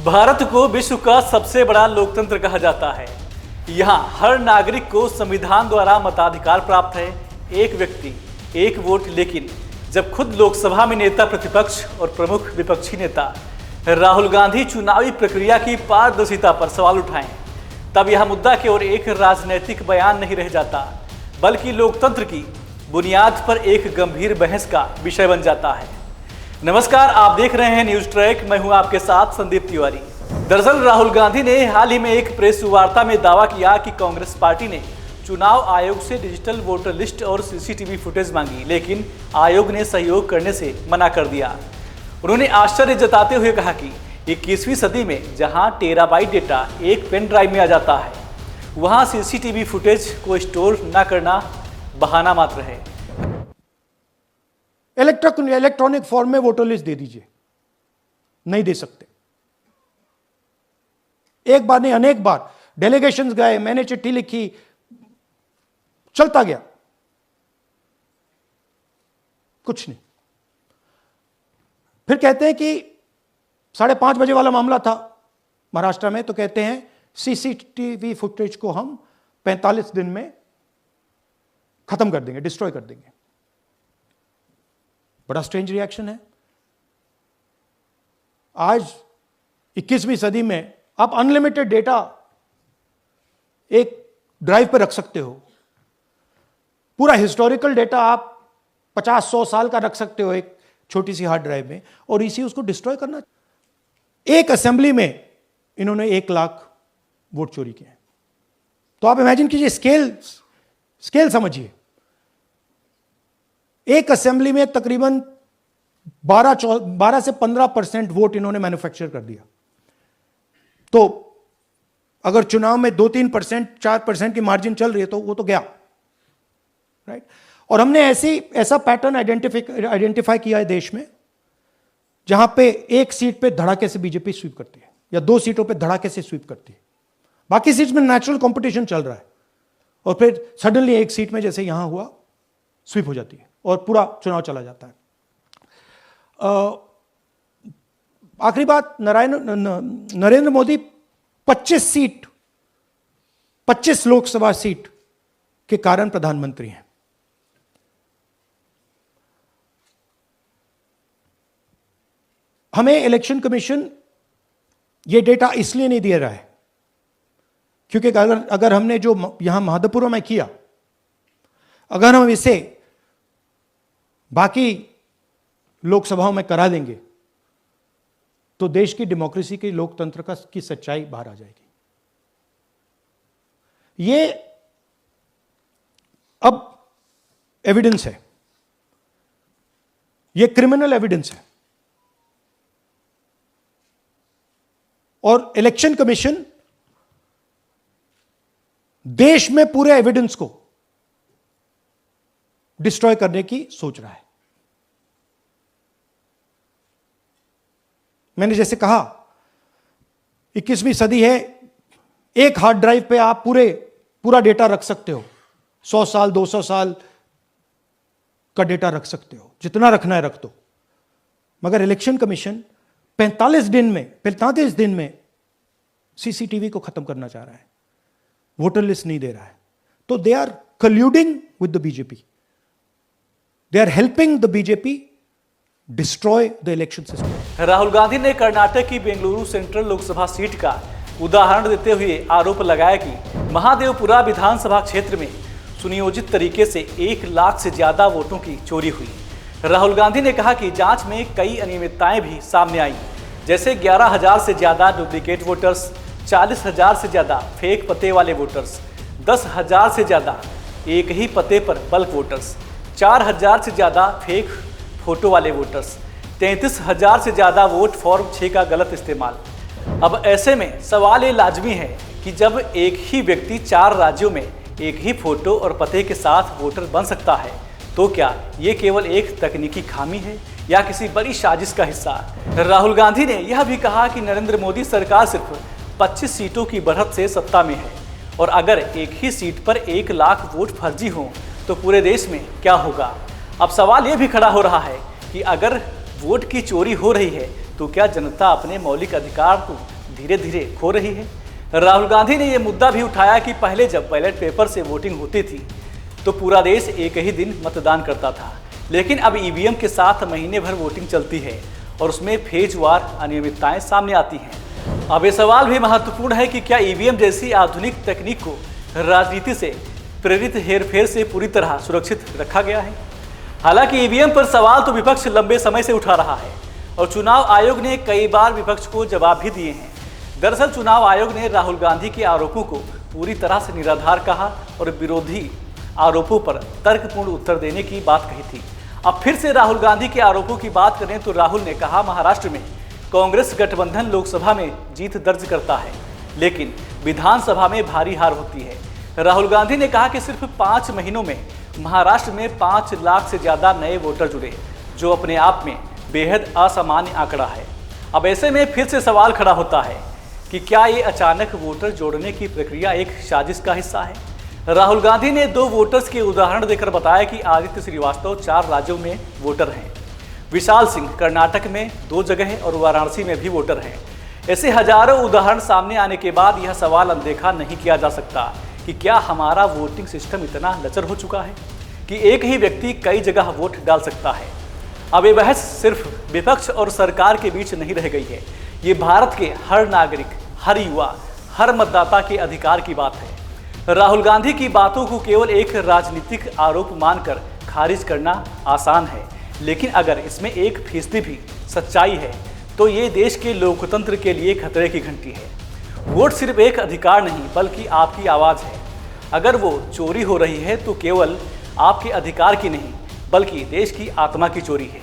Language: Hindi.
भारत को विश्व का सबसे बड़ा लोकतंत्र कहा जाता है। यहाँ हर नागरिक को संविधान द्वारा मताधिकार प्राप्त है। एक व्यक्ति एक वोट। लेकिन जब खुद लोकसभा में नेता प्रतिपक्ष और प्रमुख विपक्षी नेता राहुल गांधी चुनावी प्रक्रिया की पारदर्शिता पर सवाल उठाएं, तब यह मुद्दा केवल एक राजनीतिक बयान नहीं रह जाता, बल्कि लोकतंत्र की बुनियाद पर एक गंभीर बहस का विषय बन जाता है। नमस्कार, आप देख रहे हैं न्यूज ट्रैक। मैं हूं आपके साथ संदीप तिवारी। दरअसल राहुल गांधी ने हाल ही में एक प्रेस वार्ता में दावा किया कि कांग्रेस पार्टी ने चुनाव आयोग से डिजिटल वोटर लिस्ट और सीसीटीवी फुटेज मांगी, लेकिन आयोग ने सहयोग करने से मना कर दिया। उन्होंने आश्चर्य जताते हुए कहा कि 21वीं सदी में जहां टेराबाइट डेटा एक पेन ड्राइव में आ जाता है, वहां सीसीटीवी फुटेज को स्टोर न करना बहाना मात्र है। इलेक्ट्रॉनिक फॉर्म में वोटर लिस्ट दे दीजिए, नहीं दे सकते। एक बार नहीं, अनेक बार डेलीगेशंस गए, मैंने चिट्ठी लिखी, चलता गया, कुछ नहीं। फिर कहते हैं कि 5:30 बजे वाला मामला था महाराष्ट्र में, तो कहते हैं सीसीटीवी फुटेज को हम 45 दिन में खत्म कर देंगे, डिस्ट्रॉय कर देंगे। बड़ा स्ट्रेंज रिएक्शन है। आज 21वीं सदी में आप अनलिमिटेड डेटा एक ड्राइव पर रख सकते हो। पूरा हिस्टोरिकल डेटा आप 50-100 साल का रख सकते हो एक छोटी सी हार्ड ड्राइव में, और इसी उसको डिस्ट्रॉय करना। एक असेंबली में इन्होंने 1 लाख वोट चोरी किए। तो आप इमेजिन कीजिए, स्केल समझिए। एक असेंबली में तकरीबन 12 से 15% वोट इन्होंने मैन्युफैक्चर कर दिया। तो अगर चुनाव में 2-3%, 4% की मार्जिन चल रही है, तो वो तो गया, राइट। और हमने ऐसा पैटर्न आइडेंटिफाई किया है देश में, जहां पे एक सीट पे धड़ाके से बीजेपी स्वीप करती है, या 2 सीटों पे धड़ाके से स्वीप करती है। बाकी सीट में नेचुरल कंपटीशन चल रहा है, और फिर सडनली एक सीट में, जैसे यहां हुआ, स्वीप हो जाती है और पूरा चुनाव चला जाता है। आखिरी बात, नरेंद्र मोदी 25 लोकसभा सीट के कारण प्रधानमंत्री हैं। हमें इलेक्शन कमीशन ये डेटा इसलिए नहीं दे रहा है क्योंकि अगर हमने जो यहां महादपुर में किया, अगर हम इसे बाकी लोकसभाओं में करा देंगे, तो देश की डेमोक्रेसी की, लोकतंत्र की सच्चाई बाहर आ जाएगी। ये अब एविडेंस है, ये क्रिमिनल एविडेंस है। और इलेक्शन कमीशन देश में पूरे एविडेंस को डिस्ट्रॉय करने की सोच रहा है। मैंने जैसे कहा, 21वीं सदी है। एक हार्ड ड्राइव पे आप पूरा डेटा रख सकते हो। 100 साल, 200 साल का डेटा रख सकते हो, जितना रखना है रख दो। मगर इलेक्शन कमीशन 45 दिन में सीसीटीवी को खत्म करना चाह रहा है, वोटर लिस्ट नहीं दे रहा है। तो they are colluding with the BJP, they are helping the BJP destroy the election system. Rahul Gandhi ने कर्नाटक की बेंगलुरु सेंट्रल लोकसभा सीट का उदाहरण देते हुए आरोप लगाया कि महादेवपुरा विधानसभा क्षेत्र में सुनियोजित तरीके से 1 लाख से ज्यादा वोटों की चोरी हुई। राहुल गांधी ने कहा कि जांच में कई अनियमितताएं भी सामने आई, जैसे 11,000 से ज्यादा डुप्लीकेट वोटर्स, 40,000 से ज्यादा फेक पते वाले वोटर्स, 10,000 से ज्यादा एक ही पते पर बल्क वोटर्स, 4,000 से ज्यादा फेक फोटो वाले वोटर्स, 33,000 से ज़्यादा वोट फॉर्म 6 का गलत इस्तेमाल। अब ऐसे में सवाल ये लाजमी है कि जब एक ही व्यक्ति 4 राज्यों में एक ही फोटो और पते के साथ वोटर बन सकता है, तो क्या ये केवल एक तकनीकी खामी है या किसी बड़ी साजिश का हिस्सा? राहुल गांधी ने यह भी कहा कि नरेंद्र मोदी सरकार सिर्फ 25 सीटों की बढ़त से सत्ता में है, और अगर एक ही सीट पर 1 लाख वोट फर्जी हों तो पूरे देश में क्या होगा? अब सवाल ये भी खड़ा हो रहा है कि अगर वोट की चोरी हो रही है तो क्या जनता अपने मौलिक अधिकार को धीरे धीरे खो रही है? राहुल गांधी ने यह मुद्दा भी उठाया कि पहले जब बैलेट पेपर से वोटिंग होती थी तो पूरा देश एक ही दिन मतदान करता था, लेकिन अब ईवीएम के साथ महीने भर वोटिंग चलती है और उसमें फेजवार अनियमितताएं सामने आती हैं। अब ये सवाल भी महत्वपूर्ण है कि क्या ईवीएम जैसी आधुनिक तकनीक को राजनीति से प्रेरित हेरफेर से पूरी तरह सुरक्षित रखा गया है? हालांकि ईवीएम पर सवाल तो विपक्ष लंबे समय से उठा रहा है और चुनाव आयोग ने कई बार विपक्ष को जवाब भी दिए हैं। दरअसल चुनाव आयोग ने राहुल गांधी के आरोपों को पूरी तरह से निराधार कहा और विरोधी आरोपों पर तर्कपूर्ण उत्तर देने की बात कही थी। अब फिर से राहुल गांधी के आरोपों की बात करें तो राहुल ने कहा, महाराष्ट्र में कांग्रेस गठबंधन लोकसभा में जीत दर्ज करता है लेकिन विधानसभा में भारी हार होती है। राहुल गांधी ने कहा कि सिर्फ 5 महीनों में महाराष्ट्र में 5 लाख से ज्यादा नए वोटर जुड़े, जो अपने आप में बेहद असामान्य आंकड़ा है। अब ऐसे में फिर से सवाल खड़ा होता है कि क्या ये अचानक वोटर जोड़ने की प्रक्रिया एक साजिश का हिस्सा है? राहुल गांधी ने 2 वोटर्स के उदाहरण देकर बताया कि आदित्य श्रीवास्तव 4 राज्यों में वोटर हैं, विशाल सिंह कर्नाटक में 2 जगह और वाराणसी में भी वोटर हैं। ऐसे हजारों उदाहरण सामने आने के बाद यह सवाल अनदेखा नहीं किया जा सकता कि क्या हमारा वोटिंग सिस्टम इतना लचर हो चुका है कि एक ही व्यक्ति कई जगह वोट डाल सकता है। अब ये बहस सिर्फ विपक्ष और सरकार के बीच नहीं रह गई है, ये भारत के हर नागरिक, हर युवा, हर मतदाता के अधिकार की बात है। राहुल गांधी की बातों को केवल एक राजनीतिक आरोप मानकर खारिज करना आसान है, लेकिन अगर इसमें 1% भी सच्चाई है तो ये देश के लोकतंत्र के लिए खतरे की घंटी है। वोट सिर्फ एक अधिकार नहीं बल्कि आपकी आवाज़ है। अगर वो चोरी हो रही है तो केवल आपके अधिकार की नहीं बल्कि देश की आत्मा की चोरी है।